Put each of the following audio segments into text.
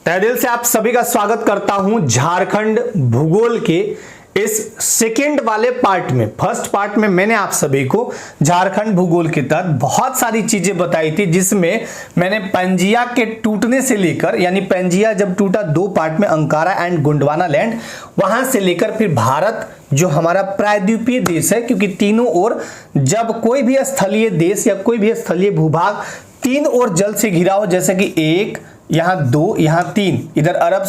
तहे दिल से आप सभी का स्वागत करता हूं झारखंड भूगोल के इस सेकेंड वाले पार्ट में। फर्स्ट पार्ट में मैंने आप सभी को झारखंड भूगोल के तहत बहुत सारी चीजें बताई थी, जिसमें मैंने पंजिया के टूटने से लेकर, यानी पंजिया जब टूटा दो पार्ट में, अंकारा एंड गोंडवाना लैंड, वहां से लेकर फिर भारत जो हमारा प्रायद्वीपीय देश है, क्योंकि तीनों ओर जब कोई भी स्थलीय देश या कोई भी स्थलीय भूभाग तीन ओर जल से घिरा हो, जैसे कि एक, यहां दो, यहां तीन, इधर अरब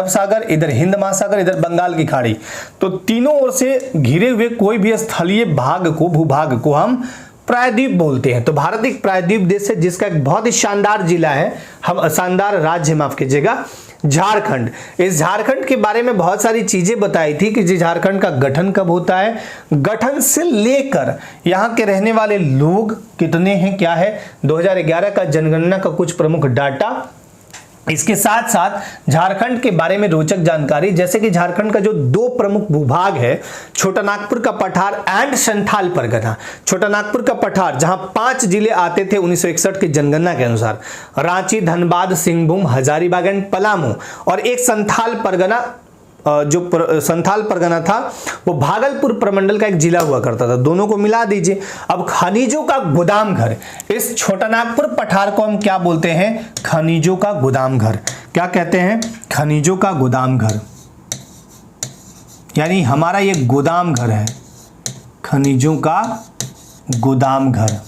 सागर, इधर हिंद महासागर, इधर बंगाल की खाड़ी, तो तीनों ओर से घिरे हुए कोई भी स्थलीय भाग को, भूभाग को हम प्रायद्वीप बोलते हैं। तो भारत एक प्रायद्वीप देश है जिसका एक बहुत ही शानदार जिला है, हम शानदार राज्य, माफ कीजिएगा, झारखंड। इस झारखंड के बारे में बहुत सारी चीजें बताई थी कि झारखंड का गठन कब होता है, गठन से लेकर यहाँ के रहने वाले लोग कितने हैं, क्या है, 2011 का जनगणना का कुछ प्रमुख डाटा, इसके साथ साथ झारखंड के बारे में रोचक जानकारी, जैसे कि झारखंड का जो दो प्रमुख भूभाग है, छोटा नागपुर का पठार एंड संथाल परगना। छोटा नागपुर का पठार जहां 5 जिले आते थे 1961 की जनगणना के अनुसार, रांची, धनबाद, सिंहभूम, हजारीबाग एंड पलामू, और एक संथाल परगना, जो संथाल परगना था वो भागलपुर प्रमंडल का एक जिला हुआ करता था। दोनों को मिला दीजिए। अब खनिजों का गोदाम घर, इस छोटा नागपुर पठार को हम क्या बोलते हैं, खनिजों का गोदाम घर। क्या कहते हैं, खनिजों का गोदाम घर, यानी हमारा ये गोदाम घर है, खनिजों का गोदाम घर,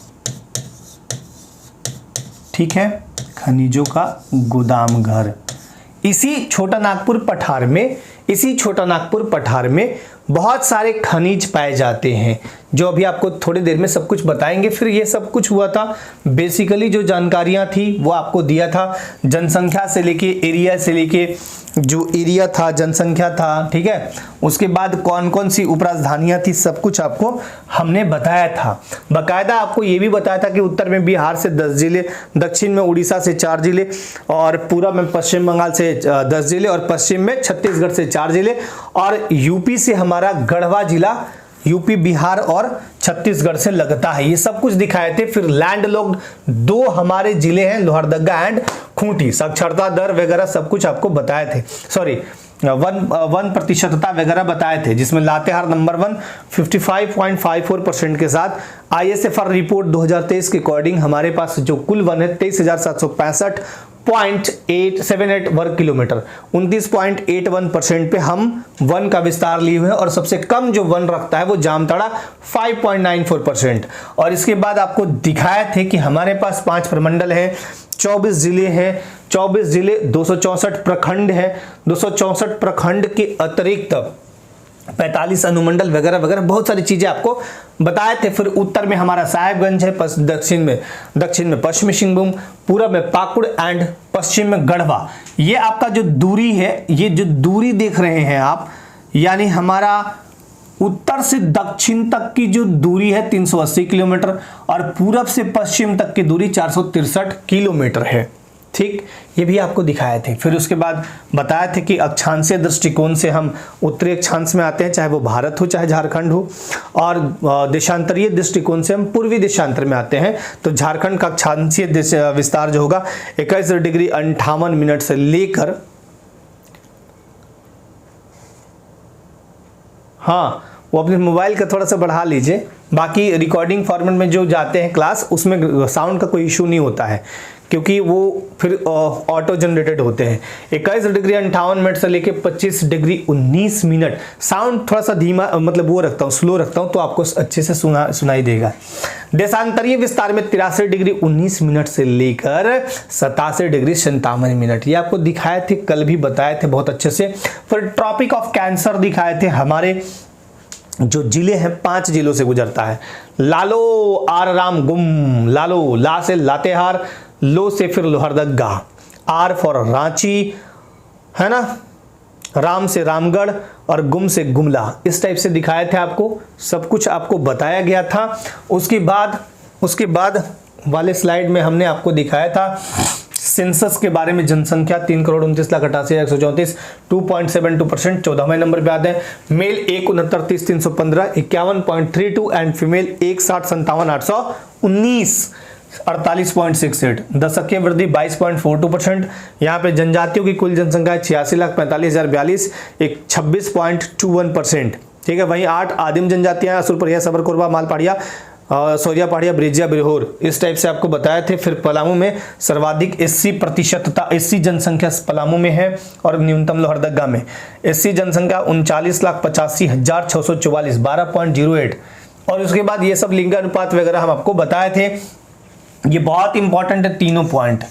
ठीक है, खनिजों का गोदाम घर। इसी छोटा नागपुर पठार में बहुत सारे खनिज पाए जाते हैं, जो अभी आपको थोड़ी देर में सब कुछ बताएंगे। फिर ये सब कुछ हुआ था, बेसिकली जो जानकारियां थी वो आपको दिया था, जनसंख्या से लेके, एरिया से लेके, जो एरिया था, जनसंख्या था, ठीक है, उसके बाद कौन कौन सी उपराजधानियां थी, सब कुछ आपको हमने बताया था। बाकायदा आपको ये भी बताया था कि उत्तर में बिहार से 10 जिले, दक्षिण में उड़ीसा से 4 जिले, और पूर्व में पश्चिम बंगाल से 10 जिले, और पश्चिम में छत्तीसगढ़ से 4 जिले, और यूपी से हमारा गढ़वा जिला, यूपी, बिहार और छत्तीसगढ़ से लगता है। ये सब कुछ दिखाए थे। फिर लैंड लॉक्ड दो हमारे जिले हैं, लोहरदगा एंड खूंटी, साक्षरता दर वगैरह सब कुछ आपको बताए थे, सॉरी 1% वगैरह बताए थे, जिसमें लातेहार नंबर 1 55.54% के साथ। ISFR रिपोर्ट 2023 के अकॉर्डिंग हमारे पास जो कुल वन है 23,765.878 वर्ग किलोमीटर, 29.81% पे हम वन का विस्तार लिए हुए हैं, और सबसे कम जो वन रखता है वो जामताड़ा 5.94%। और इसके बाद आपको दिखाए थे कि हमारे पास 5 प्रमंडल हैं, 24 जिले हैं, 24 जिले, 264 प्रखंड हैं, 264 प्रखंड के अतिरिक्त 45 अनुमंडल वगैरह वगैरह, बहुत सारी चीजें आपको बताए थे। फिर उत्तर में हमारा साहेबगंज है, दक्षिण में पश्चिमी सिंहभूम, पूर्व में पाकुड़ एंड पश्चिम में गढ़वा। ये आपका जो दूरी है, ये जो दूरी देख रहे हैं आप, यानी हमारा उत्तर से दक्षिण तक की जो दूरी है 380 किलोमीटर, और पूरब से पश्चिम तक की दूरी 463 किलोमीटर है, ठीक, ये भी आपको दिखाए थे। फिर उसके बाद बताए थे कि अक्षांशीय दृष्टिकोण से हम उत्तरी अक्षांश में आते हैं, चाहे वो भारत हो चाहे झारखंड हो, और देशांतरीय दृष्टिकोण से हम पूर्वी देशांतर में आते हैं। तो झारखंड का अक्षांशीय विस्तार जो होगा 21 डिग्री 58 मिनट से लेकर, हाँ, वो अपने मोबाइल का थोड़ा सा बढ़ा लीजिए, बाकी रिकॉर्डिंग फॉर्मेट में जो जाते हैं क्लास, उसमें साउंड का कोई इशू नहीं होता है, क्योंकि वो फिर ऑटो जनरेटेड होते हैं। 21 डिग्री 58 मिनट से लेके 25 डिग्री 19 मिनट, साउंड थोड़ा सा धीमा, मतलब वो रखता हूँ, स्लो रखता हूँ, तो आपको अच्छे से सुनाई देगा। देशांतरीय विस्तार में 83 डिग्री 19 मिनट से लेकर 87 डिग्री 57 मिनट, ये आपको दिखाए थे, कल भी बताए थे बहुत अच्छे से। फिर ट्रॉपिक ऑफ कैंसर दिखाए थे, हमारे जो जिले हैं 5 जिलों से गुजरता है, लालो, आर, राम, गुम, लालो, ला से लातेहार, लो से फिर लोहरदगा, आर फॉर रांची, है ना, राम से रामगढ़, और गुम से गुमला, इस टाइप से दिखाए थे आपको, सब कुछ आपको बताया गया था। उसके बाद वाले स्लाइड में हमने आपको दिखाया था सेंसस के बारे में, जनसंख्या 3,29,88,134, 2.72%, 14वें नंबर पे आते हैं। Mail 1,69,30,315, 51.32 and female 1,60,57,819। 48.68, दशकीय वृद्धि 22.42%। यहाँ पे जनजातियों की कुल जनसंख्या 86,45,042, एक 26.21%। ठीक है, वहीं 8 आदिम जनजातियां असुरपरिया, सबरकोरबा, मालपाड़िया, सोरिया पहाड़िया, ब्रिजिया, बिरहोर, इस टाइप से आपको बताए थे। फिर पलामू में सर्वाधिक 80% 80 जनसंख्या पलामू में है और न्यूनतम लोहरदगा में। 80 जनसंख्या 39,85,644, 12.08। और उसके बाद ये सब लिंगानुपात वगैरह हम आपको बताए थे। ये बहुत इंपॉर्टेंट है, तीनों पॉइंट,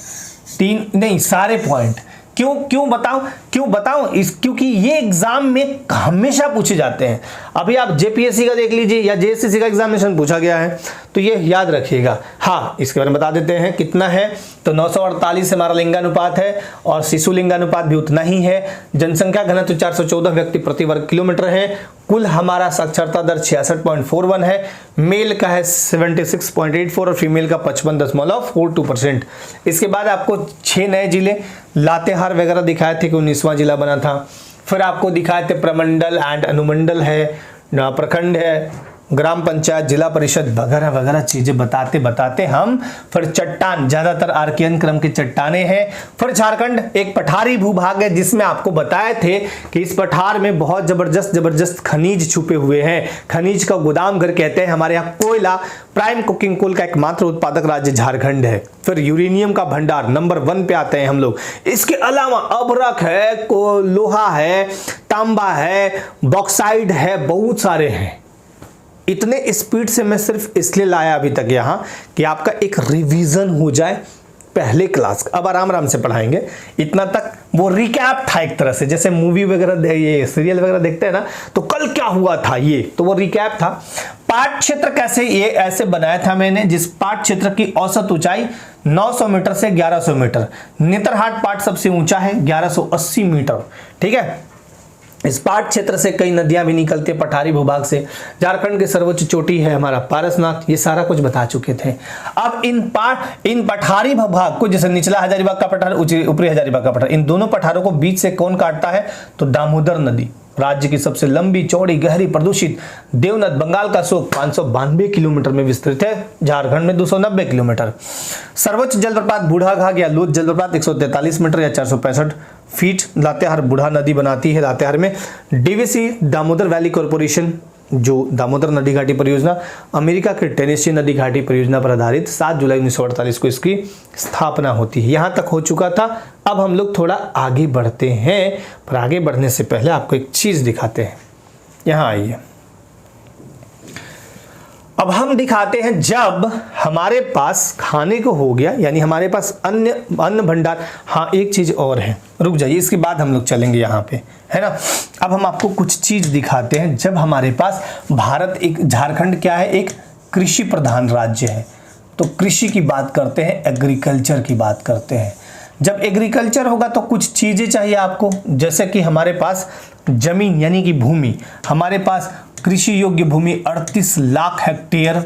सारे पॉइंट। क्यों बताऊं क्योंकि ये एग्जाम में हमेशा पूछे जाते हैं। अभी आप जेपीएससी का देख लीजिए या जेएसएससी का एग्जामिनेशन पूछा गया है, तो ये याद रखिएगा। हाँ, इसके बारे में बता देते हैं कितना है। तो 948 हमारा लिंगानुपात है और शिशु लिंगानुपात भी उतना ही है। जनसंख्या घनत्व 414 व्यक्ति प्रति वर्ग किलोमीटर है। कुल हमारा साक्षरता दर 66.41 है। मेल का है 76.84 और फीमेल का 55.42%। इसके बाद आपको 6 नए जिले लातेहार वगैरह दिखाए थे कि 19वां जिला बना था। फिर आपको दिखाए थे प्रमंडल एंड अनुमंडल है, प्रखंड है, ग्राम पंचायत, जिला परिषद वगैरह वगैरह चीजें बताते हम। फिर चट्टान, ज्यादातर आर्कियन क्रम की चट्टाने हैं। फिर झारखंड एक पठारी भूभाग है जिसमें आपको बताए थे कि इस पठार में बहुत जबरदस्त खनिज छुपे हुए हैं। खनिज का गोदाम घर कहते हैं। हमारे यहाँ कोयला, प्राइम कुकिंग कोल का एकमात्र उत्पादक राज्य झारखंड है। फिर यूरेनियम का भंडार नंबर 1 पे आते हैं हम लोग। इसके अलावा अभ्रक है, लोहा है, तांबा है, बॉक्साइड है, बहुत सारे हैं। इतने स्पीड से मैं सिर्फ इसलिए लाया अभी तक यहां कि आपका एक रिवीजन हो जाए पहले क्लास का। अब आराम से पढ़ाएंगे। इतना तक वो रिकैप था एक तरह से, जैसे मूवी वगैरह ये सीरियल वगैरह देखते हैं ना, तो कल क्या हुआ था ये, तो वो रिकैप था। पाट क्षेत्र कैसे, ये ऐसे बनाया था मैंने, जिस पाट क्षेत्र की औसत ऊंचाई 900 मीटर से 1100 मीटर। नेतरहाट पाट सबसे ऊंचा है 1180 मीटर। ठीक है, इस पाट क्षेत्र से कई नदियां भी निकलती है पठारी भूभाग से। झारखंड की सर्वोच्च चोटी है हमारा पारसनाथ। ये सारा कुछ बता चुके थे। अब इन पठारी भूभाग को, जैसे निचला हजारीबाग का पठार, ऊपरी हजारीबाग का पठार, इन दोनों पठारों को बीच से कौन काटता है, तो दामोदर नदी। राज्य की सबसे लंबी, चौड़ी, गहरी, प्रदूषित देवनद बंगाल का शोक 592 किलोमीटर में विस्तृत है। झारखंड में 290 किलोमीटर। सर्वोच्च जलप्रपात बूढ़ाघाघ या लोध जलप्रपात 143 मीटर या 465 फीट लातेहार बूढ़ा नदी बनाती है। लातेहार में डीवीसी दामोदर वैली कॉर्पोरेशन, जो दामोदर नदी घाटी परियोजना अमेरिका के टेनेसी नदी घाटी परियोजना पर आधारित 7 जुलाई 1948 को इसकी स्थापना होती है। यहां तक हो चुका था। अब हम लोग थोड़ा आगे बढ़ते हैं, पर आगे बढ़ने से पहले आपको एक चीज दिखाते हैं। यहां आइए। अब हम दिखाते हैं जब हमारे पास खाने को हो गया, यानी हमारे पास अन्न भंडार। हाँ, एक चीज और है, रुक जाइए, इसके बाद हम लोग चलेंगे यहाँ पे, है ना। अब हम आपको कुछ चीज दिखाते हैं। जब हमारे पास झारखंड क्या है, एक कृषि प्रधान राज्य है, तो कृषि की बात करते हैं, एग्रीकल्चर की बात करते हैं। जब एग्रीकल्चर होगा तो कुछ चीजें चाहिए आपको, जैसे कि हमारे पास जमीन यानी कि भूमि, हमारे पास कृषि योग्य भूमि 38 लाख हेक्टेयर।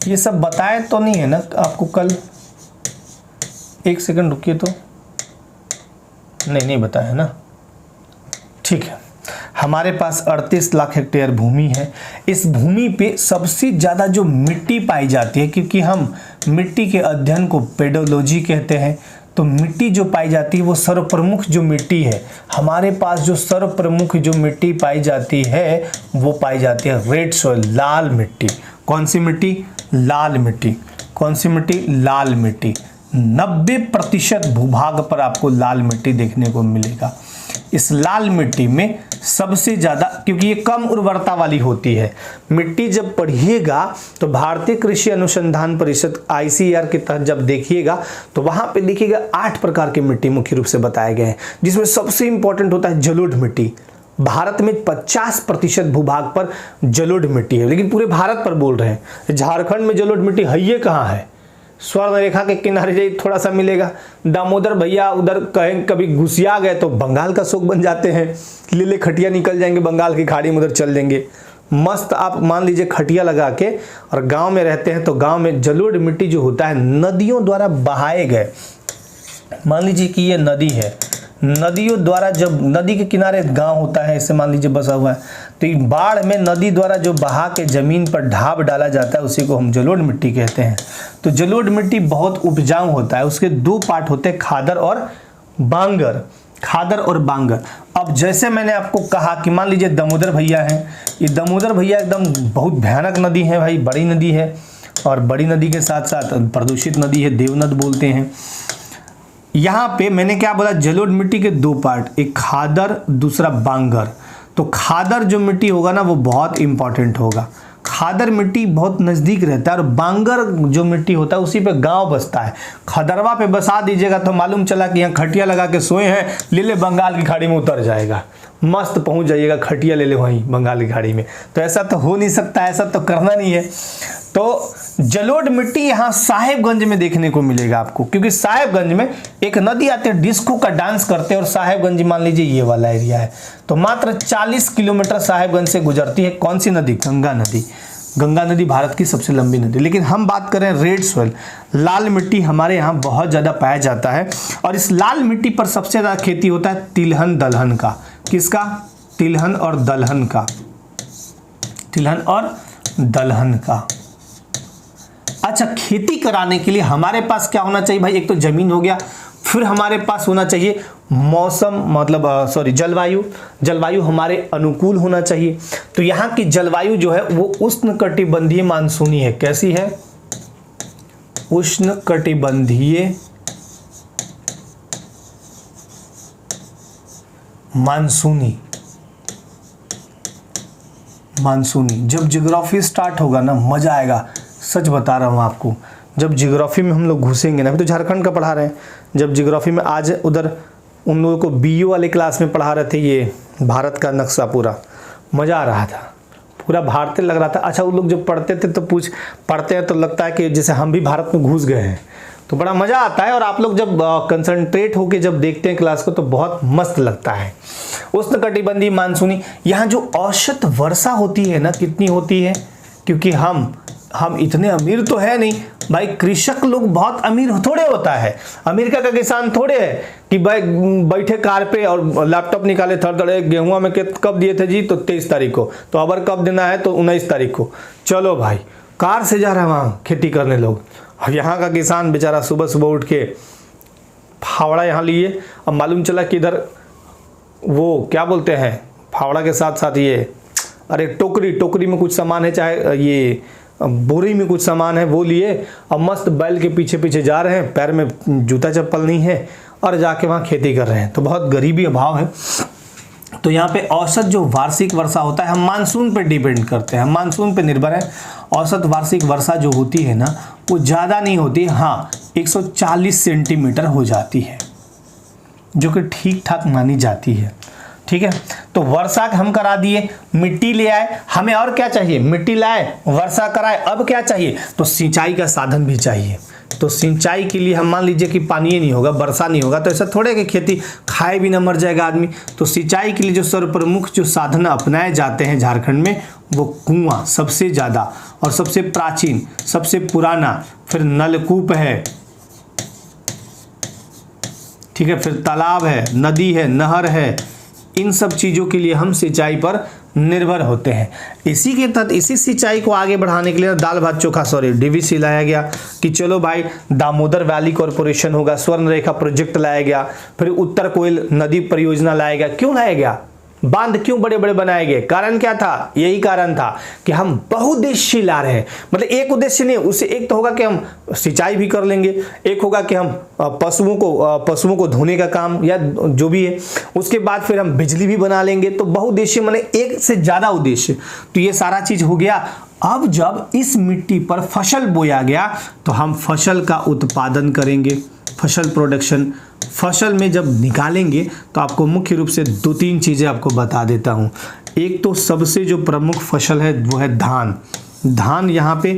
ये सब बताए तो नहीं है ना आपको कल, एक सेकंड रुकिए, तो नहीं बताया ना, ठीक है। हमारे पास 38 लाख हेक्टेयर भूमि है। इस भूमि पे सबसे ज़्यादा जो मिट्टी पाई जाती है, क्योंकि हम मिट्टी के अध्ययन को पेडोलॉजी कहते हैं, तो मिट्टी जो पाई जाती है वो सर्वप्रमुख जो मिट्टी है, हमारे पास जो सर्वप्रमुख जो मिट्टी पाई जाती है वो पाई जाती है रेड सॉइल, लाल मिट्टी। कौन सी मिट्टी? लाल मिट्टी। कौन सी मिट्टी? लाल मिट्टी। 90% भूभाग पर आपको लाल मिट्टी देखने को मिलेगा। इस लाल मिट्टी में सबसे ज्यादा, क्योंकि ये कम उर्वरता वाली होती है मिट्टी, जब पढ़िएगा तो भारतीय कृषि अनुसंधान परिषद ICAR के तहत जब देखिएगा तो वहां पे देखिएगा 8 प्रकार की मिट्टी मुख्य रूप से बताए गए हैं, जिसमें सबसे इंपॉर्टेंट होता है जलोढ़ मिट्टी। भारत में 50% भूभाग पर जलोढ़ मिट्टी है, लेकिन पूरे भारत पर बोल रहे हैं। झारखंड में जलोढ़ मिट्टी है ये कहाँ है? स्वर्ण रेखा के किनारे जाइए थोड़ा सा मिलेगा। दामोदर भैया उधर कहीं कभी घुसिया गए तो बंगाल का शोक बन जाते हैं, लीले खटिया निकल जाएंगे बंगाल की खाड़ी में, उधर चल देंगे मस्त। आप मान लीजिए खटिया लगा के और गांव में रहते हैं, तो गांव में जलोढ़ मिट्टी जो होता है नदियों द्वारा बहाए गए, मान लीजिए कि ये नदी है, नदियों द्वारा जब नदी के किनारे गांव होता है, ऐसे मान लीजिए बसा हुआ है, तो बाढ़ में नदी द्वारा जो बहा के जमीन पर ढाब डाला जाता है उसी को हम जलोढ़ मिट्टी कहते हैं। तो जलोढ़ मिट्टी बहुत उपजाऊ होता है। उसके दो पार्ट होते हैं, खादर और बांगर। खादर और बांगर। अब जैसे मैंने आपको कहा कि मान लीजिए दामोदर भैया हैं, ये दामोदर भैया एकदम बहुत भयानक नदी है भाई, बड़ी नदी है, और बड़ी नदी के साथ साथ प्रदूषित नदी है, देवनद बोलते हैं। यहाँ पे मैंने क्या बोला, जलोढ़ मिट्टी के दो पार्ट, एक खादर दूसरा बांगर। तो खादर जो मिट्टी होगा ना वो बहुत इंपॉर्टेंट होगा। खादर मिट्टी बहुत नज़दीक रहता है, और बांगर जो मिट्टी होता है उसी पे गांव बसता है। खदरवा पे बसा दीजिएगा तो मालूम चला कि यहाँ खटिया लगा के सोए हैं, ले ले बंगाल की खाड़ी में उतर जाएगा, मस्त पहुंच जाइएगा, खटिया ले ले वहीं बंगाल की खाड़ी में। तो ऐसा तो हो नहीं सकता, ऐसा तो करना नहीं है। तो जलोढ़ मिट्टी यहाँ साहेबगंज में देखने को मिलेगा आपको, क्योंकि साहेबगंज में एक नदी आती है, डिस्को का डांस करते हैं, और साहेबगंज मान लीजिए ये वाला एरिया है। तो मात्र 40 किलोमीटर साहेबगंज से गुजरती है कौन सी नदी, गंगा नदी। गंगा नदी भारत की सबसे लंबी नदी। लेकिन हम बात करें रेड सॉइल, लाल मिट्टी हमारे यहाँ बहुत ज़्यादा पाया जाता है, और इस लाल मिट्टी पर सबसे ज़्यादा खेती होता है तिलहन दलहन का। किसका, तिलहन और दलहन का, तिलहन और दलहन का। अच्छा, खेती कराने के लिए हमारे पास क्या होना चाहिए भाई, एक तो जमीन हो गया, फिर हमारे पास होना चाहिए मौसम, मतलब जलवायु। जलवायु हमारे अनुकूल होना चाहिए। तो यहाँ की जलवायु जो है वो उष्णकटिबंधीय मानसूनी है। कैसी है, उष्णकटिबंधीय मानसूनी। मानसूनी। जब ज्योग्राफी स्टार्ट होगा ना मजा आएगा, सच बता रहा हूँ आपको। जब ज्योग्राफी में हम लोग घुसेंगे ना, अभी तो झारखंड का पढ़ा रहे हैं, जब ज्योग्राफी में आज उधर उन लोगों को बीयू वाले क्लास में पढ़ा रहे थे ये भारत का नक्शा, पूरा मज़ा आ रहा था, पूरा भारतीय लग रहा था। अच्छा, वो लोग जब पढ़ते थे तो पढ़ते हैं तो लगता है कि जैसे हम भी भारत में घुस गए हैं, तो बड़ा मज़ा आता है। और आप लोग जब कंसंट्रेट होकर जब देखते हैं क्लास को तो बहुत मस्त लगता है। उष्णकटिबंधीय मानसूनी, यहाँ जो औसत वर्षा होती है ना, कितनी होती है, क्योंकि हम इतने अमीर तो है नहीं भाई, कृषक लोग बहुत अमीर थोड़े होता है, अमेरिका का किसान थोड़े है कि भाई बैठे कार पे और लैपटॉप निकाले, थड़ गेहुआ में कब दिए थे जी, तो 23 तारीख को, तो अबर कब देना है, तो 19 तारीख को। चलो भाई, कार से जा रहा है वहाँ खेती करने लोग। और यहाँ का किसान बेचारा सुबह सुबह उठ के फावड़ा यहाँ लिए, अब मालूम चला कि इधर वो क्या बोलते हैं, फावड़ा के साथ साथ ये, अरे टोकरी में कुछ सामान है, चाहे ये बोरी में कुछ सामान है, वो लिए और मस्त बैल के पीछे पीछे जा रहे हैं, पैर में जूता चप्पल नहीं है, और जाके वहाँ खेती कर रहे हैं। तो बहुत गरीबी अभाव है। तो यहाँ पे औसत जो वार्षिक वर्षा होता है, हम मानसून पे डिपेंड करते हैं, हम मानसून पे निर्भर है। औसत वार्षिक वर्षा जो होती है ना वो ज़्यादा नहीं होती, हाँ 140 सेंटीमीटर हो जाती है, जो कि ठीक ठाक मानी जाती है। ठीक है, तो वर्षा हम करा दिए, मिट्टी ले आए, हमें और क्या चाहिए, मिट्टी लाए, वर्षा कराए, अब क्या चाहिए, तो सिंचाई का साधन भी चाहिए। तो सिंचाई के लिए हम मान लीजिए कि पानी नहीं होगा, वर्षा नहीं होगा, तो ऐसा थोड़े कि खेती खाए भी ना मर जाएगा आदमी। तो सिंचाई के लिए जो सर्वप्रमुख जो साधन अपनाए जाते हैं झारखंड में, वो कुआं सबसे ज़्यादा और सबसे प्राचीन, सबसे पुराना, फिर नलकूप है, ठीक है, फिर तालाब है, नदी है, नहर है। इन सब चीज़ों के लिए हम सिंचाई पर निर्भर होते हैं। इसी के तहत इसी सिंचाई को आगे बढ़ाने के लिए दाल भात चोखा डीवीसी लाया गया कि चलो भाई दामोदर वैली कॉरपोरेशन होगा, स्वर्ण रेखा प्रोजेक्ट लाया गया, फिर उत्तर कोयल नदी परियोजना लाया गया। क्यों लाया गया, बांध क्यों बड़े बड़े बनाए गए, कारण क्या था, यही कारण था कि हम बहुउद्देशीय ला रहे हैं। मतलब एक उद्देश्य नहीं, उससे एक तो होगा कि हम सिंचाई भी कर लेंगे, एक होगा कि हम पशुओं को धोने का काम या जो भी है, उसके बाद फिर हम बिजली भी बना लेंगे। तो बहुउद्देशीय माने एक से ज्यादा उद्देश्य, तो ये सारा चीज हो गया। अब जब इस मिट्टी पर फसल बोया गया तो हम फसल का उत्पादन करेंगे, फसल प्रोडक्शन। फसल में जब निकालेंगे तो आपको मुख्य रूप से 2-3 चीज़ें आपको बता देता हूँ। एक तो सबसे जो प्रमुख फसल है वो है धान। धान यहाँ पे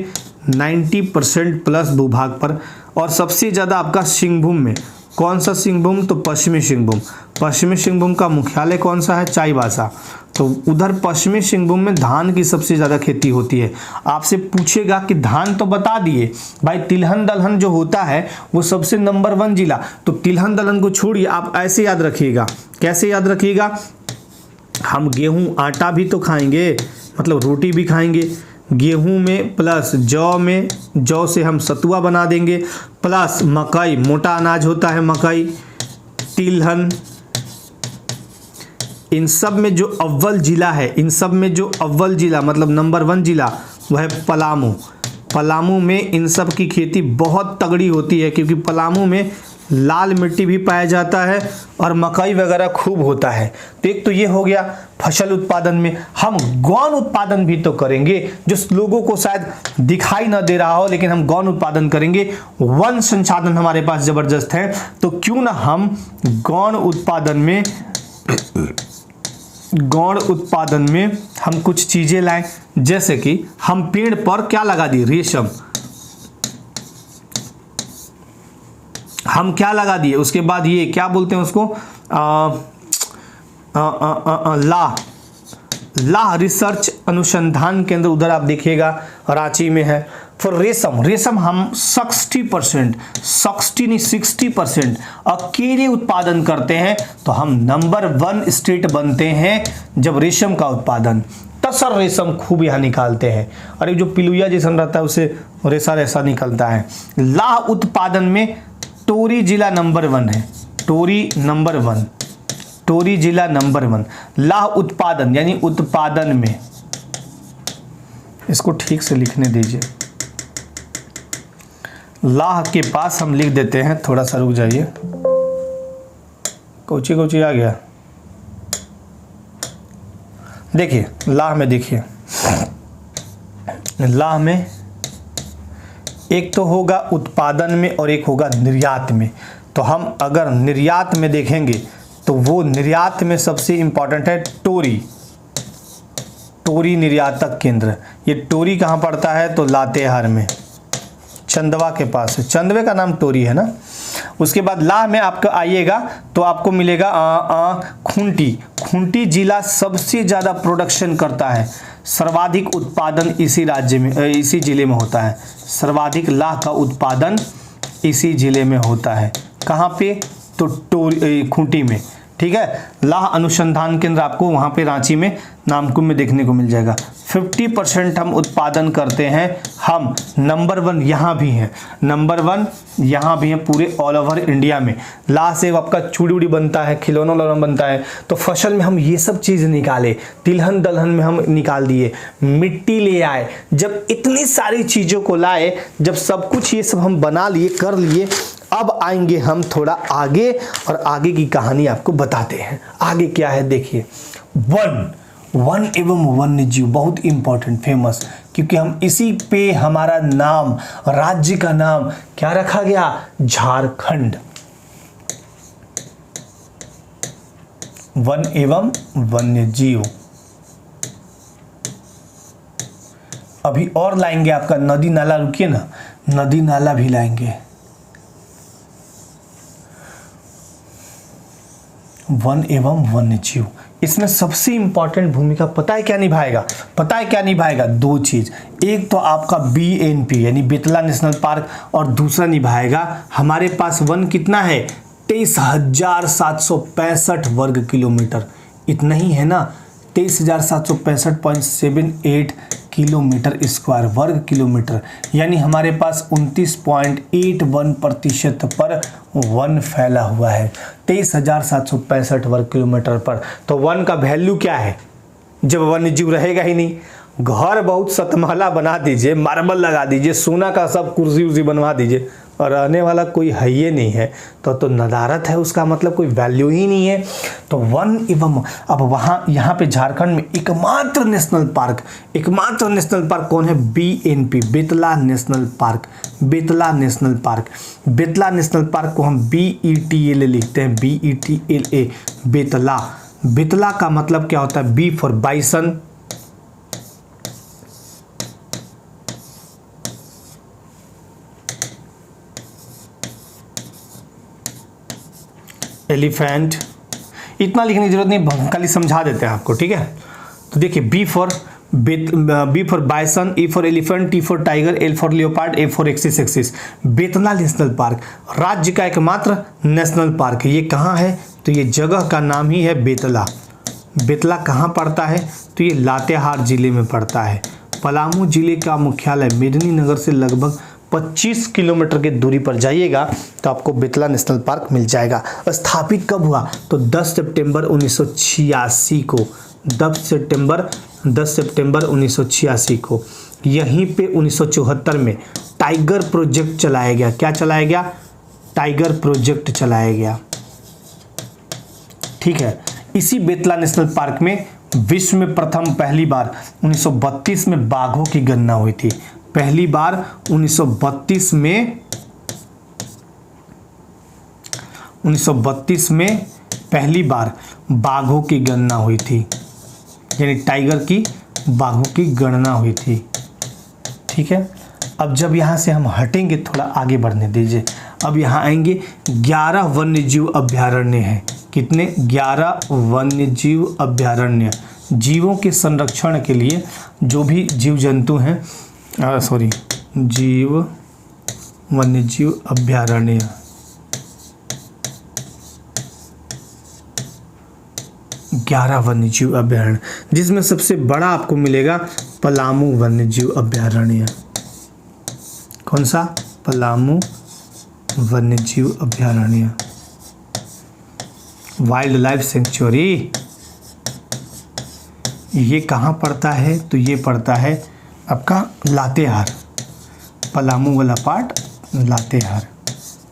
90% प्लस भूभाग पर, और सबसे ज़्यादा आपका सिंहभूम में। कौन सा सिंहभूम, तो पश्चिमी सिंहभूम। पश्चिमी सिंहभूम का मुख्यालय कौन सा है, चाईबासा। तो उधर पश्चिमी सिंहभूम में धान की सबसे ज़्यादा खेती होती है। आपसे पूछेगा कि धान तो बता दिए भाई, तिलहन दलहन जो होता है वो सबसे नंबर 1 जिला। तो तिलहन दलहन को छोड़िए, आप ऐसे याद रखिएगा। कैसे याद रखिएगा, हम गेहूं आटा भी तो खाएंगे, मतलब रोटी भी खाएंगे। गेहूं में प्लस जौ में, जौ से हम सतुआ बना देंगे, प्लस मकई, मोटा अनाज होता है मकई, तिलहन। इन सब में जो अव्वल जिला है, इन सब में जो अव्वल जिला मतलब नंबर 1 जिला वह है पलामू। पलामू में इन सब की खेती बहुत तगड़ी होती है, क्योंकि पलामू में लाल मिट्टी भी पाया जाता है और मकई वगैरह खूब होता है। तो एक तो ये हो गया फसल उत्पादन में। हम गौन उत्पादन भी तो करेंगे, जो लोगों को शायद दिखाई ना दे रहा हो, लेकिन हम गौन उत्पादन करेंगे। वन संसाधन हमारे पास जबरदस्त है, तो क्यों ना हम गौन उत्पादन में हम कुछ चीजें लाएं। जैसे कि हम पेड़ पर क्या लगा दिए, रेशम हम क्या लगा दिए, उसके बाद ये क्या बोलते हैं उसको, लाह रिसर्च अनुसंधान केंद्र, उधर आप देखिएगा रांची में है। फिर रेशम हम 60% अकेले उत्पादन करते हैं, तो हम नंबर 1 स्टेट बनते हैं जब रेशम का उत्पादन। तसर रेशम खूब यहाँ निकालते हैं, और ये जो पिलुया जैसा रहता है उसे रेशा निकलता है। लाह उत्पादन में टोरी जिला नंबर 1 है, टोरी जिला नंबर 1। लाह उत्पादन यानी उत्पादन में, इसको ठीक से लिखने दीजिए। लाह के पास हम लिख देते हैं, थोड़ा सा रुक जाइए, कोची आ गया। देखिए लाह में, देखिए लाह में एक तो होगा उत्पादन में और एक होगा निर्यात में। तो हम अगर निर्यात में देखेंगे तो वो निर्यात में सबसे इंपॉर्टेंट है टोरी निर्यातक केंद्र। ये टोरी कहाँ पड़ता है, तो लातेहार में, चंदवा के पास है। चंदवे का नाम टोरी है ना। उसके बाद लाह में आपको आइएगा तो आपको मिलेगा खूंटी जिला सबसे ज़्यादा प्रोडक्शन करता है, सर्वाधिक उत्पादन इसी राज्य में, इसी जिले में होता है। सर्वाधिक लाह का उत्पादन इसी जिले में होता है। कहाँ पे, तो खूंटी में, ठीक है। लाह अनुसंधान केंद्र आपको वहाँ पे रांची में नामकुम में देखने को मिल जाएगा। 50% हम उत्पादन करते हैं, हम नंबर 1 यहाँ भी हैं, नंबर 1 यहाँ भी हैं पूरे ऑल ओवर इंडिया में। लाह से आपका चूड़ी उड़ी बनता है, खिलौना बनता है। तो फसल में हम ये सब चीज़ निकाले, तिलहन दलहन में हम निकाल दिए, मिट्टी ले आए। जब इतनी सारी चीज़ों को लाए, जब सब कुछ ये सब हम बना लिए, कर लिए, अब आएंगे हम थोड़ा आगे, और आगे की कहानी आपको बताते हैं। आगे क्या है देखिए, वन एवं वन्य जीव बहुत इंपॉर्टेंट, फेमस, क्योंकि हम इसी पे हमारा नाम, राज्य का नाम क्या रखा गया, झारखंड। वन एवं वन्य जीव। अभी और लाएंगे आपका नदी नाला, रुकिए ना, नदी नाला भी लाएंगे। वन एवं वन्य जीव, इसमें सबसे इंपॉर्टेंट भूमिका पता है क्या निभाएगा, 2 चीज। एक तो आपका BNP यानी बेतला नेशनल पार्क, और दूसरा निभाएगा हमारे पास वन कितना है, 23,765 वर्ग किलोमीटर। इतना ही है ना, 23,765.78 किलोमीटर स्क्वायर, वर्ग किलोमीटर, यानी हमारे पास 29.81% पर वन फैला हुआ है, 23,765 वर्ग किलोमीटर पर। तो वन का वैल्यू क्या है, जब वन्य जीव रहेगा ही नहीं। घर बहुत सतमहला बना दीजिए, मार्बल लगा दीजिए, सोना का सब कुर्सी उर्सी बनवा दीजिए, और रहने वाला कोई है ही नहीं है, तो नदारत है, उसका मतलब कोई वैल्यू ही नहीं है। तो वन एवं, अब वहाँ यहाँ पे झारखंड में एकमात्र नेशनल पार्क कौन है, BNP, Betla national park. Betla national park को हम BETLA लिखते हैं, BETLA, बेतला। बेतला का मतलब क्या होता है, B फॉर बाइसन, एलिफेंट। इतना लिखने की जरूरत नहीं, खाली समझा देते हैं आपको, ठीक है। तो देखिए, B for bison, E for elephant, T for tiger, L for leopard, A for axis. Betla national park राज्य का एकमात्र नेशनल पार्क है। ये कहाँ है, तो ये जगह का नाम ही है बेतला। बेतला कहाँ पड़ता है? तो ये लातेहार जिले में पड़ता है। पलामू जिले का मुख्यालय मेदिनीनगर से लगभग 25 किलोमीटर की दूरी पर जाइएगा तो आपको बेतला नेशनल पार्क मिल जाएगा। स्थापित कब हुआ? तो 10 सितंबर 1986 को। 10 सितंबर 1986 को। यहीं पे 1974 में टाइगर प्रोजेक्ट चलाया गया। क्या चलाया गया? टाइगर प्रोजेक्ट चलाया गया। ठीक है। इसी बेतला नेशनल पार्क में विश्व में पहली बार 1932 में बाघों की गणना हुई थी। पहली बार 1932 में पहली बार बाघों की गणना हुई थी, यानी टाइगर की बाघों की गणना हुई थी। ठीक है। अब जब यहाँ से हम हटेंगे, थोड़ा आगे बढ़ने दीजिए। अब यहाँ आएंगे 11 वन्यजीव अभ्यारण्य हैं। कितने? 11 वन्यजीव अभ्यारण्य। जीवों के संरक्षण के लिए जो भी जीव जंतु हैं, वन्यजीव अभ्यारण्य। ग्यारह वन्यजीव अभ्यारण्य, जिसमें सबसे बड़ा आपको मिलेगा पलामू वन्यजीव अभ्यारण्य। कौन सा? पलामू वन्यजीव अभ्यारण्य, वाइल्ड लाइफ सेंचुरी। ये कहाँ पड़ता है? तो ये पड़ता है आपका लातेहार। पलामू वाला पार्ट लातेहार।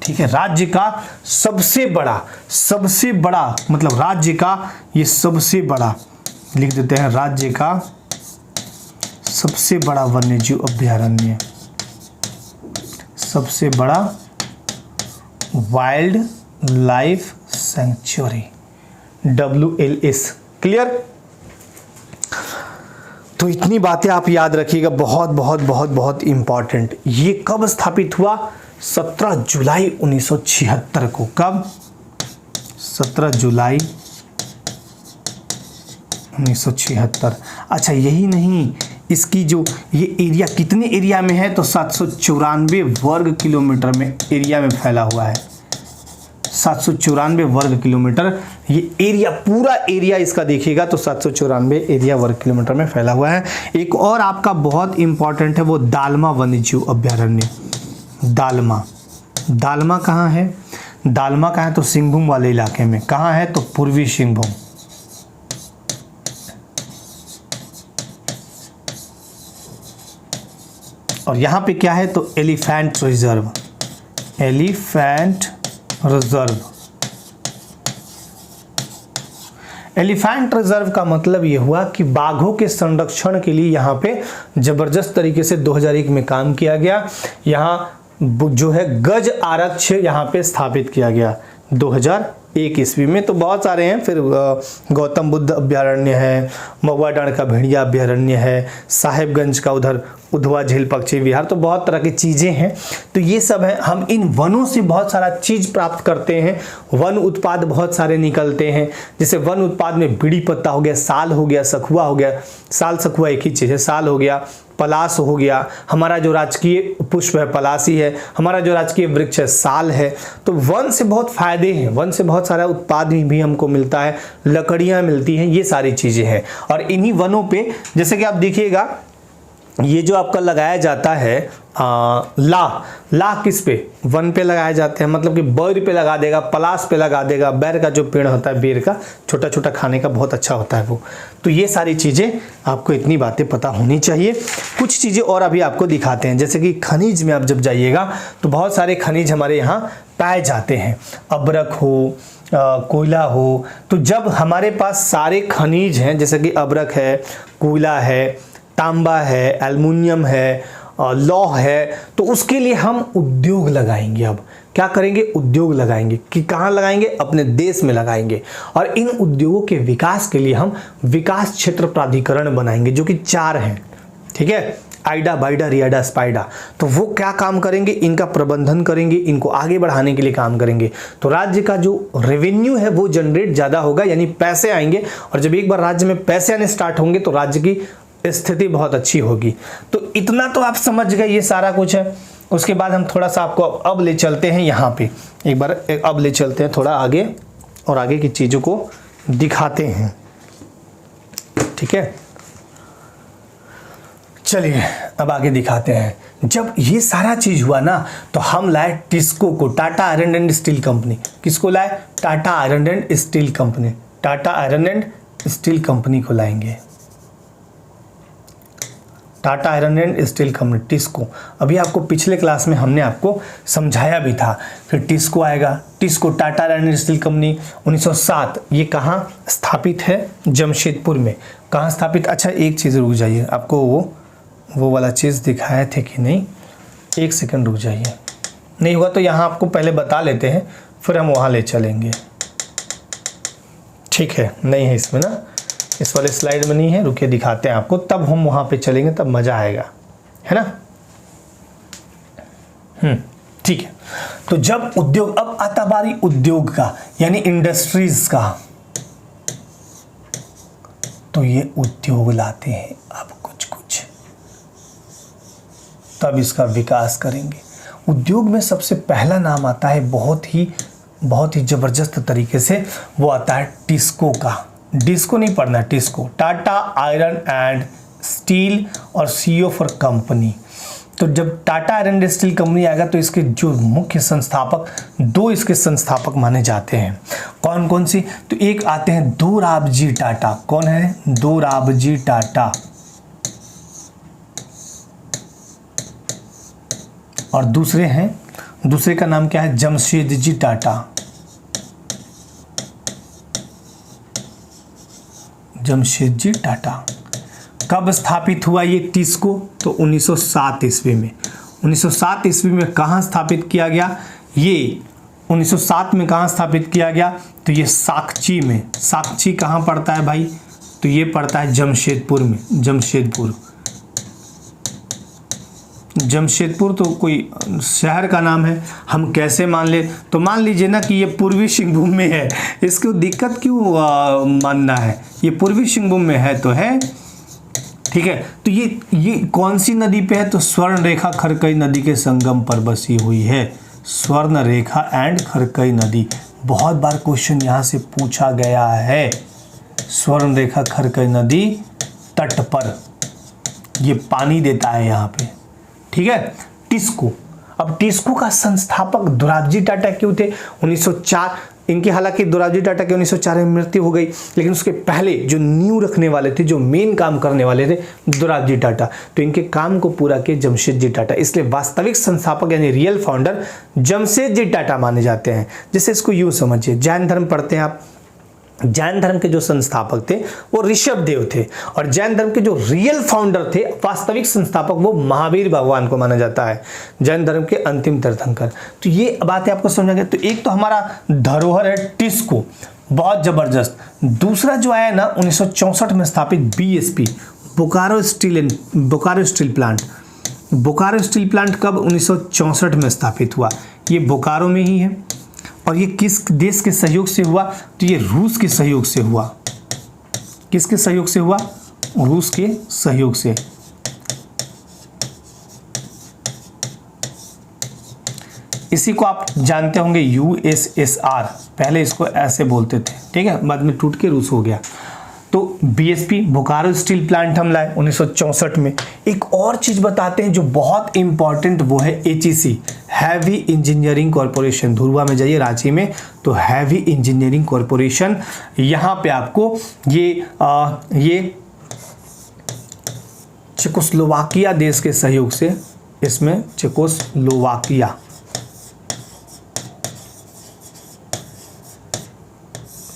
ठीक है। राज्य का सबसे बड़ा मतलब राज्य का ये सबसे बड़ा, लिख देते हैं, राज्य का सबसे बड़ा वन्यजीव अभ्यारण्य, सबसे बड़ा wild life sanctuary, WLS। Clear? तो इतनी बातें आप याद रखिएगा, बहुत बहुत बहुत बहुत इंपॉर्टेंट। ये कब स्थापित हुआ? 17 जुलाई 1976 को। कब? 17 जुलाई 1976। अच्छा, यही नहीं, इसकी जो ये एरिया कितने एरिया में है? तो 794 वर्ग किलोमीटर में एरिया में फैला हुआ है। 794 वर्ग किलोमीटर ये एरिया, पूरा एरिया इसका देखिएगा तो 794 एरिया वर्ग किलोमीटर में फैला हुआ है। एक और आपका बहुत इंपॉर्टेंट है, वो दालमा वन्यजीव अभ्यारण्य। दालमा कहाँ है? दालमा कहाँ है? तो सिंहभूम वाले इलाके में। कहाँ है? तो पूर्वी सिंहभूम। और यहाँ पे क्या है? तो एलिफेंट रिजर्व। एलिफेंट रिजर्व का मतलब ये हुआ कि बाघों के संरक्षण के लिए यहाँ पे जबरदस्त तरीके से 2001 में काम किया गया। यहाँ जो है गज आरक्ष यहाँ पे स्थापित किया गया 2001 ईस्वी में। तो बहुत सारे हैं, फिर गौतम बुद्ध अभ्यारण्य है, महुआ डांड का भेड़िया अभ्यारण्य है, साहेबगंज का उधर उधवा झील पक्षी विहार, तो बहुत तरह की चीज़ें हैं। तो ये सब है, हम इन वनों से बहुत सारा चीज़ प्राप्त करते हैं। वन उत्पाद बहुत सारे निकलते हैं, जैसे वन उत्पाद में बीड़ी पत्ता हो गया, साल हो गया, सखुआ हो गया। साल सखुआ एक ही चीज़ है। साल हो गया, पलाश हो गया, हमारा जो राजकीय पुष्प है पलाश ही है, हमारा जो राजकीय वृक्ष है साल है। तो वन से बहुत फायदे हैं, वन से बहुत सारा उत्पाद भी हमको मिलता है, लकड़ियाँ मिलती हैं, ये सारी चीज़ें हैं। और इन्हीं वनों पे जैसे कि आप देखिएगा, ये जो आपका लगाया जाता है लाह किस पे? वन पे लगाए जाते हैं, मतलब कि बैर पे लगा देगा, पलाश पे लगा देगा। बैर का जो पेड़ होता है, बेर का छोटा छोटा खाने का बहुत अच्छा होता है वो। तो ये सारी चीज़ें आपको इतनी बातें पता होनी चाहिए। कुछ चीज़ें और अभी आपको दिखाते हैं, जैसे कि खनिज में आप जब जाइएगा तो बहुत सारे खनिज हमारे यहाँ पाए जाते हैं। अबरक हो, कोयला हो। तो जब हमारे पास सारे खनिज हैं, जैसे कि अबरक है, कोयला है, तांबा है, एल्युमिनियम है, लौह है, तो उसके लिए हम उद्योग लगाएंगे। अब क्या करेंगे? उद्योग लगाएंगे। कि कहाँ लगाएंगे? अपने देश में लगाएंगे। और इन उद्योगों के विकास के लिए हम विकास क्षेत्र प्राधिकरण बनाएंगे, जो कि 4 हैं। ठीक है? आइडा, बाइडा, रियाडा, स्पाइडा। तो वो क्या काम करेंगे? इनका प्रबंधन करेंगे, इनको आगे बढ़ाने के लिए काम करेंगे। तो राज्य का जो रेवेन्यू है वो जनरेट ज़्यादा होगा, यानी पैसे आएंगे। और जब एक बार राज्य में पैसे आने स्टार्ट होंगे तो राज्य की स्थिति बहुत अच्छी होगी। तो इतना तो आप समझ गए, ये सारा कुछ है। उसके बाद हम थोड़ा सा आपको अब ले चलते हैं यहाँ पे, एक बार अब ले चलते हैं थोड़ा आगे, और आगे की चीज़ों को दिखाते हैं। ठीक है, चलिए अब आगे दिखाते हैं। जब ये सारा चीज हुआ ना तो हम लाए टिस्को को, Tata iron and steel company. किसको लाए? Tata iron and steel company. Tata iron and steel company को लाएंगे, Tata iron and steel company, TISCO. अभी आपको पिछले क्लास में हमने आपको समझाया भी था। फिर टिस्को आएगा, TISCO Tata iron and steel company 1907। ये कहाँ स्थापित है? जमशेदपुर में। कहाँ स्थापित? अच्छा एक चीज़ रुक जाइए, आपको वो वाला चीज़ दिखाए थे कि नहीं, एक सेकंड रुक जाइए। नहीं हुआ तो यहाँ आपको पहले बता लेते हैं, फिर हम वहाँ ले चलेंगे। ठीक है, नहीं है इसमें ना, इस वाले स्लाइड में नहीं है, रुके दिखाते हैं आपको, तब हम वहाँ पे चलेंगे, तब मज़ा आएगा, है ना। ठीक है, तो जब उद्योग, अब आता बारी उद्योग का, यानी इंडस्ट्रीज का, तो ये उद्योग लाते हैं अब कुछ कुछ, तब इसका विकास करेंगे। उद्योग में सबसे पहला नाम आता है बहुत ही जबरदस्त तरीके से, वो आता है टिस्को का। डिस्को नहीं पढ़ना, TISCO, Tata iron and steel और सीओ फॉर कंपनी। तो जब Tata iron and steel company आएगा तो इसके जो मुख्य संस्थापक, दो इसके संस्थापक माने जाते हैं। कौन कौन सी? तो एक आते हैं दोराबजी टाटा। कौन है? दोराबजी टाटा। और दूसरे का नाम क्या है? जमशेदजी टाटा। जमशेदजी टाटा। कब स्थापित हुआ ये टिस्को? तो 1907 ईस्वी में। 1907 ईस्वी में कहाँ स्थापित किया गया? ये 1907 में कहाँ स्थापित किया गया? तो ये साकची में। साकची कहाँ पड़ता है भाई? तो ये पड़ता है जमशेदपुर में। जमशेदपुर तो कोई शहर का नाम है, हम कैसे मान ले? तो मान लीजिए ना कि ये पूर्वी सिंहभूम में है, इसको दिक्कत क्यों मानना है? ये पूर्वी सिंहभूम में है तो है, ठीक है। तो ये कौन सी नदी पे है? तो स्वर्ण रेखा खरकई नदी के संगम पर बसी हुई है। स्वर्ण रेखा एंड खरकई नदी, बहुत बार क्वेश्चन यहाँ से पूछा गया है। स्वर्ण रेखा खरकई नदी तट पर ये पानी देता है यहाँ पे, ठीक है। टिस्को, अब टिस्को का संस्थापक दोराबजी टाटा क्यों थे? 1904। इनकी हालांकि दोराबजी टाटा की 1904 में मृत्यु हो गई, लेकिन उसके पहले जो नींव रखने वाले थे, जो मेन काम करने वाले थे, दोराबजी टाटा। तो इनके काम को पूरा किए जमशेदजी टाटा, इसलिए वास्तविक संस्थापक यानी रियल फाउंडर जमशेदजी टाटा माने जाते हैं। जैसे इसको यूं समझिए, जैन धर्म पढ़ते हैं आप, जैन धर्म के जो संस्थापक थे वो ऋषभदेव थे, और जैन धर्म के जो रियल फाउंडर थे, वास्तविक संस्थापक, वो महावीर भगवान को माना जाता है, जैन धर्म के अंतिम तीर्थंकर। तो ये बातें आपको समझ गए। तो एक तो हमारा धरोहर है टिस्को, बहुत जबरदस्त। दूसरा जो आया ना 1964 में स्थापित BSP, Bokaro steel plant. Bokaro steel plant कब? 1964 में स्थापित हुआ। ये बोकारो में ही है, और ये किस देश के सहयोग से हुआ? तो ये रूस के सहयोग से हुआ। किसके सहयोग से हुआ? रूस के सहयोग से। इसी को आप जानते होंगे यूएसएसआर, पहले इसको ऐसे बोलते थे, ठीक है, बाद में टूट के रूस हो गया। तो बीएसपी बोकारो स्टील प्लांट हम लाए 1964 में। एक और चीज बताते हैं जो बहुत इंपॉर्टेंट, वो है HEC, heavy engineering corporation. Dhurwa में जाइए रांची में, तो हैवी इंजीनियरिंग कॉरपोरेशन, यहाँ पे आपको ये चेकोस्लोवाकिया देश के सहयोग से, इसमें चेकोस्लोवाकिया,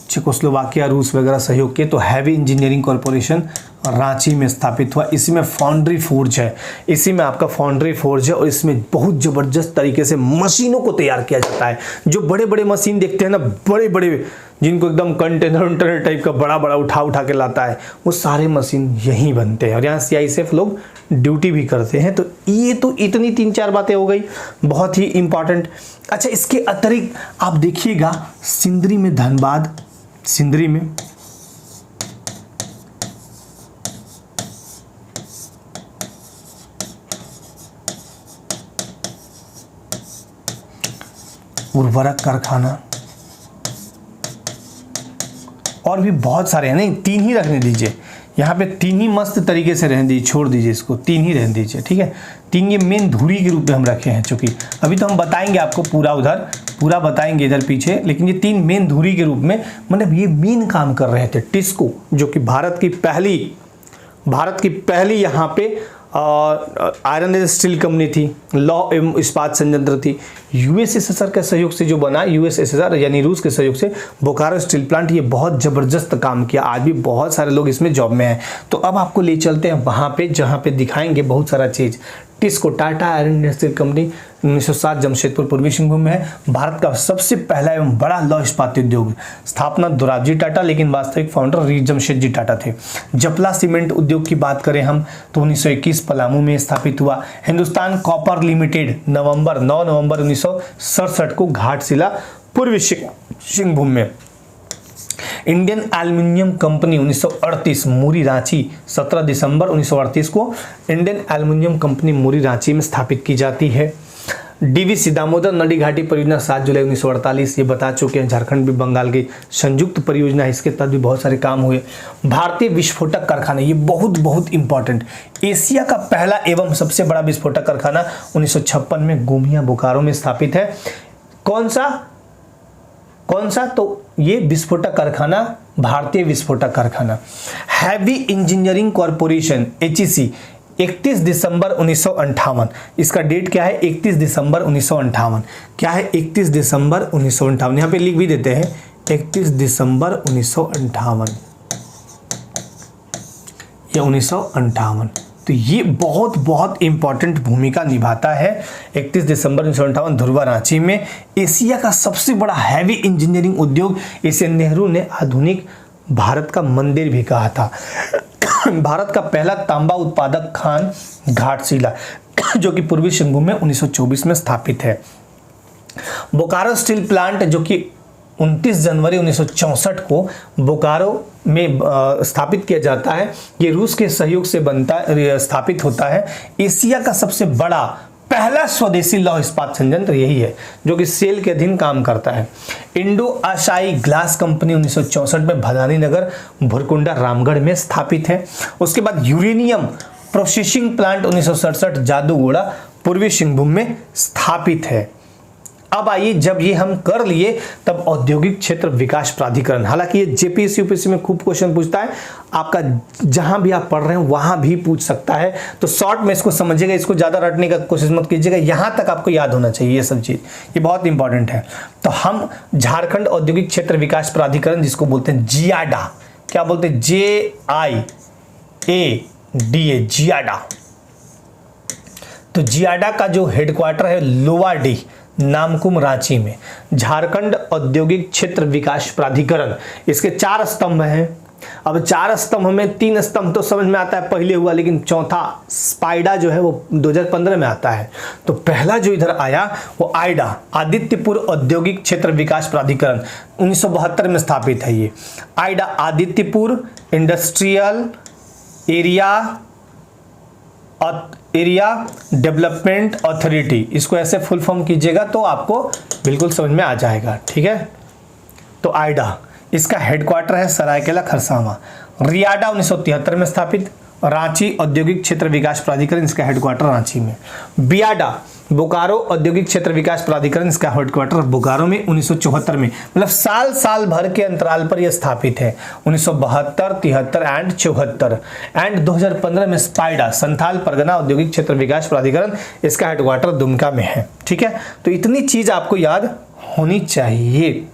चेकोस्लोवाकिया, रूस वगैरह सहयोग के, तो हैवी इंजीनियरिंग कॉरपोरेशन रांची में स्थापित हुआ। इसी में फाउंड्री फोर्ज है, इसी में आपका फाउंड्री फोर्ज है, और इसमें बहुत ज़बरदस्त तरीके से मशीनों को तैयार किया जाता है। जो बड़े बड़े मशीन देखते हैं ना, बड़े बड़े, जिनको एकदम कंटेनर टाइप का बड़ा बड़ा उठा के लाता है, वो सारे मशीन यहीं बनते हैं, और यहाँ सीआईएसएफ लोग ड्यूटी भी करते हैं। तो ये तो इतनी 3-4 बातें हो गई, बहुत ही इंपॉर्टेंट। अच्छा, इसके अतिरिक्त आप देखिएगा सिंदरी में, धनबाद सिंदरी में उर्वरक कारखाना, और भी बहुत सारे हैं, नहीं 3 ही रखने दीजिए। यहाँ पे 3 ही मस्त तरीके से रहने दीजिए, छोड़ दीजिए इसको, 3 ही रहने दीजिए, ठीक है। 3 ये मेन धुरी के रूप में हम रखे हैं, चूंकि अभी तो हम बताएंगे आपको पूरा बताएंगे इधर पीछे, लेकिन ये 3 मेन धुरी के रूप में मतलब ये मेन काम कर रहे थे। टिस्को जो कि भारत की पहली यहाँ पे आयरन एंड स्टील कंपनी थी, लौह एवं इस्पात संयंत्र थी। यूएसएसआर के सहयोग से जो बना, यूएसएसआर यानी रूस के सहयोग से बोकारो स्टील प्लांट, ये बहुत ज़बरदस्त काम किया। आज भी बहुत सारे लोग इसमें जॉब में हैं। तो अब आपको ले चलते हैं वहाँ पे जहाँ पे दिखाएंगे बहुत सारा चीज़। TISCO Tata iron and steel company 1907 Jamshedpur Purbi Singhbhum में है। भारत का सबसे पहला एवं बड़ा लौह इस्पात उद्योग, स्थापना दोराबजी टाटा, लेकिन वास्तविक फाउंडर जमशेदजी टाटा थे। जपला सीमेंट उद्योग की बात करें हम तो 1921 पलामू में स्थापित हुआ। हिंदुस्तान कॉपर लिमिटेड 9 नवंबर 1967 को घाटशिला पूर्वी सिंहभूम में। इंडियन एल्युमिनियम कंपनी 1938 मुरी रांची, 17 दिसंबर 1938 को इंडियन एल्युमिनियम कंपनी मुरी रांची में स्थापित की जाती है। डीवीसी दामोदर नदी घाटी परियोजना 7 जुलाई 1948, ये बता चुके हैं। झारखंड भी बंगाल की संयुक्त परियोजना है, इसके तहत भी बहुत सारे काम हुए। भारतीय विस्फोटक कारखाना, ये बहुत इंपॉर्टेंट, एशिया का पहला एवं सबसे बड़ा विस्फोटक कारखाना 1956 में गोमिया बोकारो में स्थापित है। कौन सा? तो ये विस्फोटक कारखाना, भारतीय विस्फोटक कारखाना। हैवी इंजीनियरिंग कॉरपोरेशन HEC 31 दिसंबर 1958, इसका डेट क्या है? 31 दिसंबर 1958। क्या है? 31 दिसंबर 1958, यहाँ पे लिख भी देते हैं 31 दिसंबर 1958 या 1958। तो ये बहुत इंपॉर्टेंट भूमिका निभाता है। 31 दिसंबर 1958 धुरवा रांची में। एशिया का सबसे बड़ा हैवी इंजीनियरिंग उद्योग, इसे नेहरू ने आधुनिक भारत का मंदिर भी कहा था। भारत का पहला तांबा उत्पादक खान घाटशिला, जो कि पूर्वी सिंहभूम में 1924 में स्थापित है। बोकारो स्टील प्लांट, जो कि 29 जनवरी 1964 को बोकारो में स्थापित किया जाता है, ये रूस के सहयोग से स्थापित होता है। एशिया का सबसे बड़ा पहला स्वदेशी लौह इस्पात संयंत्र यही है, जो कि सेल के अधीन काम करता है। इंडो आशियाई ग्लास कंपनी 1964 में भदानी नगर भुरकुंडा रामगढ़ में स्थापित है। उसके बाद यूरेनियम प्रोसेसिंग प्लांट 1967 जादूगोड़ा पूर्वी सिंहभूम में स्थापित है। अब आइए, जब ये हम कर लिए तब औद्योगिक क्षेत्र विकास प्राधिकरण, हालांकि ये जेपीएससी यूपीएससी में खूब क्वेश्चन पूछता है, आपका जहां भी आप पढ़ रहे हैं वहां भी पूछ सकता है। तो शॉर्ट में इसको समझिएगा, इसको ज्यादा रटने का कोशिश मत कीजिएगा, यहां तक आपको याद होना चाहिए ये सब चीज, ये बहुत इंपॉर्टेंट है। तो हम झारखंड औद्योगिक क्षेत्र विकास प्राधिकरण, जिसको बोलते हैं जियाडा, क्या बोलते हैं? JIADA, जियाडा। तो जियाडा का जो हेडक्वार्टर है लोवाडी नामकुम रांची में। झारखंड औद्योगिक क्षेत्र विकास प्राधिकरण, इसके 4 स्तंभ हैं। अब 4 स्तंभ में 3 स्तंभ तो समझ में आता है पहले हुआ, लेकिन चौथा स्पाइडा जो है वो 2015 में आता है। तो पहला जो इधर आया वो आइडा, आदित्यपुर औद्योगिक क्षेत्र विकास प्राधिकरण, 1972 में स्थापित है। ये Aida Adityapur industrial area development authority, इसको ऐसे फुल फॉर्म कीजिएगा तो आपको बिल्कुल समझ में आ जाएगा, ठीक है। तो आइडा, इसका हेडक्वार्टर है सरायकेला खरसावां। रियाडा 1973 में स्थापित, रांची औद्योगिक क्षेत्र विकास प्राधिकरण, इसका हेडक्वार्टर रांची में। बियाडा बोकारो औद्योगिक क्षेत्र विकास प्राधिकरण, इसका हेडक्वार्टर बोकारो में 1974 में, मतलब साल भर के अंतराल पर यह स्थापित है। 1972, 73 एंड 74 एंड 2015 में स्पाइडा संथाल परगना औद्योगिक क्षेत्र विकास प्राधिकरण, इसका हेडक्वार्टर दुमका में है, ठीक है। तो इतनी चीज आपको याद होनी चाहिए।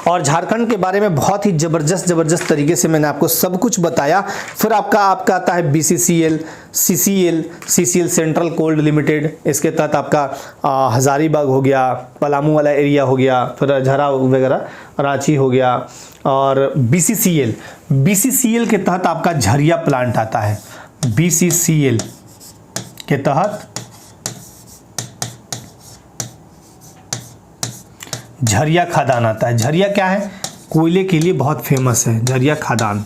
और झारखंड के बारे में बहुत ही जबरदस्त तरीके से मैंने आपको सब कुछ बताया। फिर आपका आता है BCCL, CCL central cold limited, इसके तहत आपका हजारीबाग हो गया, पलामू वाला एरिया हो गया, फिर झरा वगैरह रांची हो गया। और BCCL के तहत आपका झरिया प्लांट आता है। BCCL के तहत झरिया खदान आता है। झरिया क्या है? कोयले के लिए बहुत फेमस है झरिया खदान।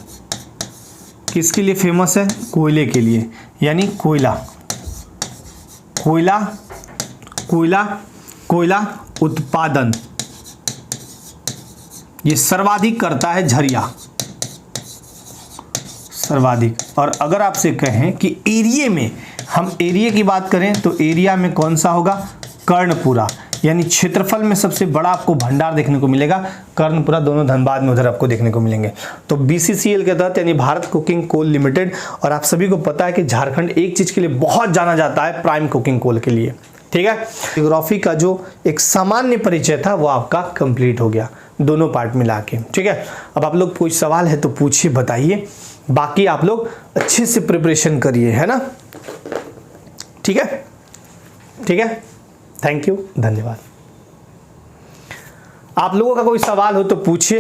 किसके लिए फेमस है? कोयले के लिए, यानी कोयला उत्पादन ये सर्वाधिक करता है झरिया, सर्वाधिक। और अगर आपसे कहें कि एरिया में, हम एरिया की बात करें तो एरिया में कौन सा होगा, कर्णपुरा, यानी क्षेत्रफल में सबसे बड़ा आपको भंडार देखने को मिलेगा कर्णपुरा, दोनों धनबाद में उधर आपको देखने को मिलेंगे। तो बीसीसीएल के तहत यानी भारत कुकिंग कोल लिमिटेड, और आप सभी को पता है कि झारखंड एक चीज के लिए बहुत जाना जाता है, प्राइम कुकिंग कोल के लिए। ठीक है, ज्योग्राफी का जो एक सामान्य परिचय था वो आपका कंप्लीट हो गया दोनों पार्ट मिला के। ठीक है, अब आप लोग कोई सवाल है तो पूछिए, बताइए, बाकी आप लोग अच्छे से प्रिपरेशन करिए, है ना। ठीक है, ठीक है, थैंक यू, धन्यवाद। आप लोगों का कोई सवाल हो तो पूछिए।